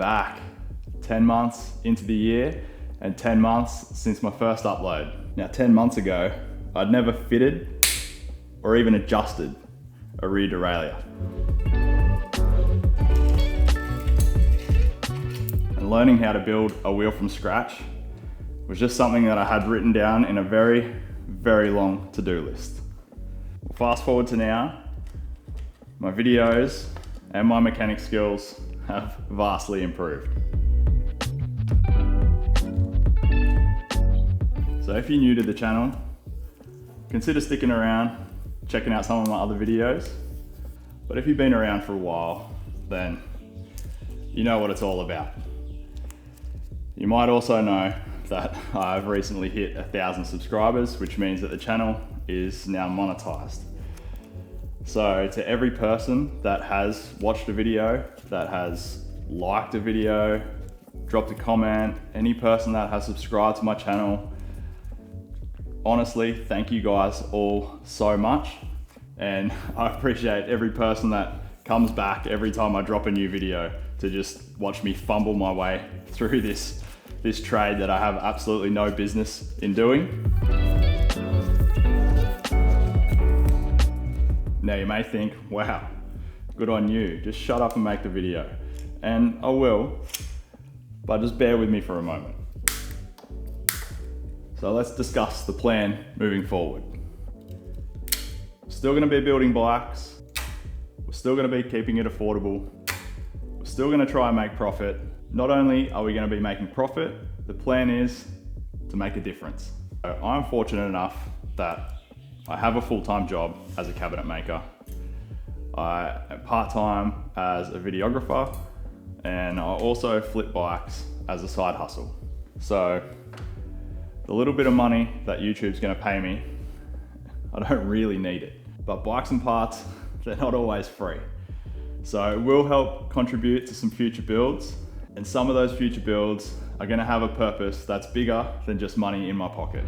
back 10 months into the year and 10 months since my first upload. Now 10 months ago, I'd never fitted or even adjusted a rear derailleur. And learning how to build a wheel from scratch was just something that I had written down in a very, very long to-do list. Fast forward to now, my videos and my mechanic skills have vastly improved. So if you're new to the channel, consider sticking around, checking out some of my other videos. But if you've been around for a while, then you know what it's all about. You might also know that I've recently hit 1,000 subscribers, which means that the channel is now monetized. So to every person that has watched a video, that has liked a video, dropped a comment, any person that has subscribed to my channel, honestly, thank you guys all so much. And I appreciate every person that comes back every time I drop a new video to just watch me fumble my way through this trade that I have absolutely no business in doing. Now you may think, wow, good on you, just shut up and make the video. And I will, but just bear with me for a moment. So let's discuss the plan moving forward. We're still gonna be building bikes, we're still gonna be keeping it affordable, we're still gonna try and make profit. Not only are we gonna be making profit, the plan is to make a difference. So I'm fortunate enough that I have a full-time job as a cabinet maker. I am part-time as a videographer, and I also flip bikes as a side hustle. So the little bit of money that YouTube's gonna pay me, I don't really need it. But bikes and parts, they're not always free. So it will help contribute to some future builds, and some of those future builds are gonna have a purpose that's bigger than just money in my pocket.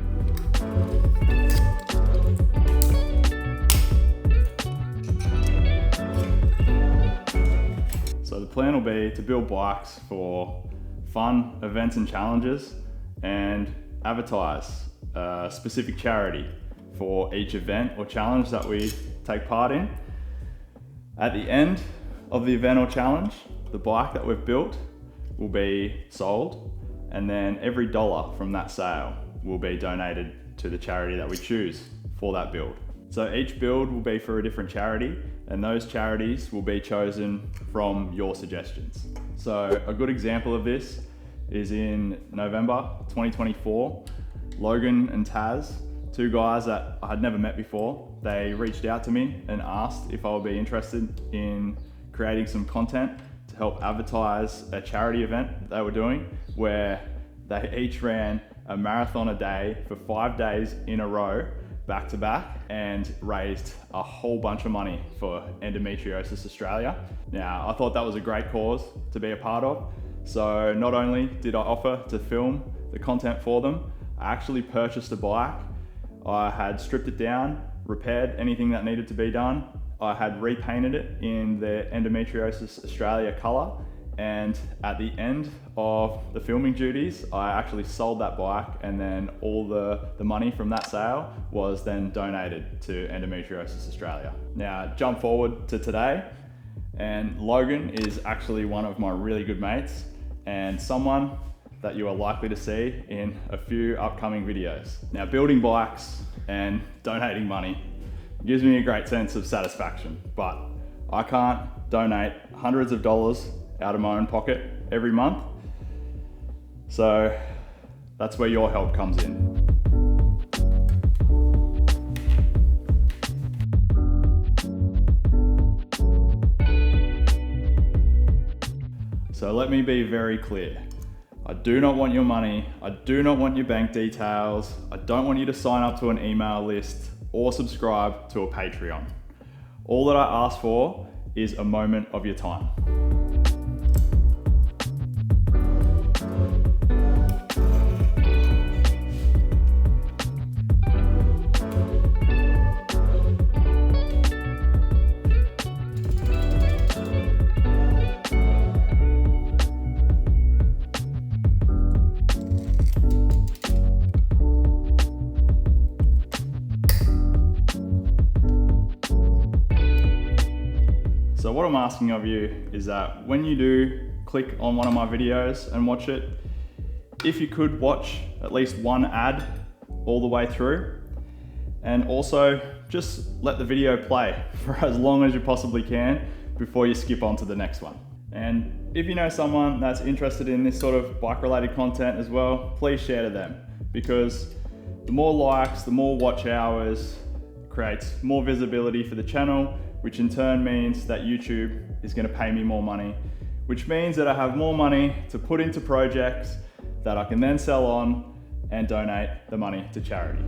So the plan will be to build bikes for fun events and challenges and advertise a specific charity for each event or challenge that we take part in. At the end of the event or challenge, the bike that we've built will be sold, and then every dollar from that sale will be donated to the charity that we choose for that build. So each build will be for a different charity, and those charities will be chosen from your suggestions. So a good example of this is in November 2024, Logan and Taz, two guys that I had never met before, they reached out to me and asked if I would be interested in creating some content to help advertise a charity event they were doing, where they each ran a marathon a day for 5 days in a row, back to back, and raised a whole bunch of money for Endometriosis Australia. Now, I thought that was a great cause to be a part of. So not only did I offer to film the content for them, I actually purchased a bike. I had stripped it down, repaired anything that needed to be done. I had repainted it in the Endometriosis Australia colour, and at the end of the filming duties, I actually sold that bike, and then all the money from that sale was then donated to Endometriosis Australia. Now, jump forward to today, and Logan is actually one of my really good mates, and someone that you are likely to see in a few upcoming videos. Now, building bikes and donating money gives me a great sense of satisfaction, but I can't donate hundreds of dollars out of my own pocket every month. So that's where your help comes in. So let me be very clear. I do not want your money. I do not want your bank details. I don't want you to sign up to an email list or subscribe to a Patreon. All that I ask for is a moment of your time. So what I'm asking of you is that when you do click on one of my videos and watch it, if you could watch at least one ad all the way through, and also just let the video play for as long as you possibly can before you skip on to the next one. And if you know someone that's interested in this sort of bike related content as well, please share to them, because the more likes, the more watch hours creates more visibility for the channel, which in turn means that YouTube is going to pay me more money, which means that I have more money to put into projects that I can then sell on and donate the money to charity.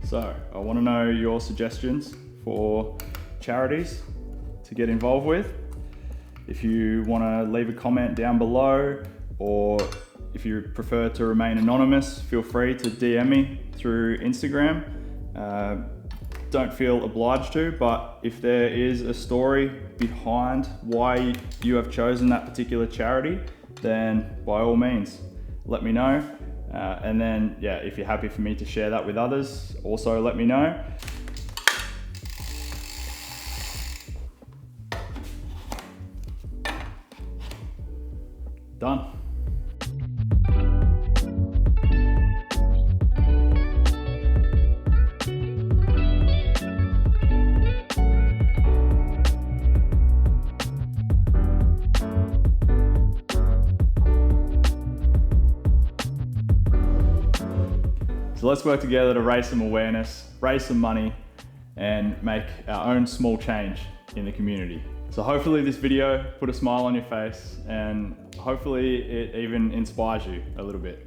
So I want to know your suggestions for charities to get involved with. If you want to leave a comment down below, or if you prefer to remain anonymous, feel free to DM me through Instagram. Don't feel obliged to, but if there is a story behind why you have chosen that particular charity, then by all means, let me know. And then, yeah, if you're happy for me to share that with others, also let me know. Done. So let's work together to raise some awareness, raise some money, and make our own small change in the community. So hopefully this video put a smile on your face, and hopefully it even inspires you a little bit.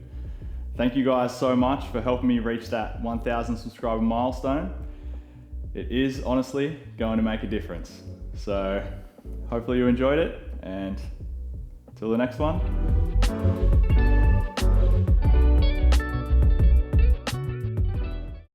Thank you guys so much for helping me reach that 1,000 subscriber milestone. It is honestly going to make a difference. So hopefully you enjoyed it, and till the next one.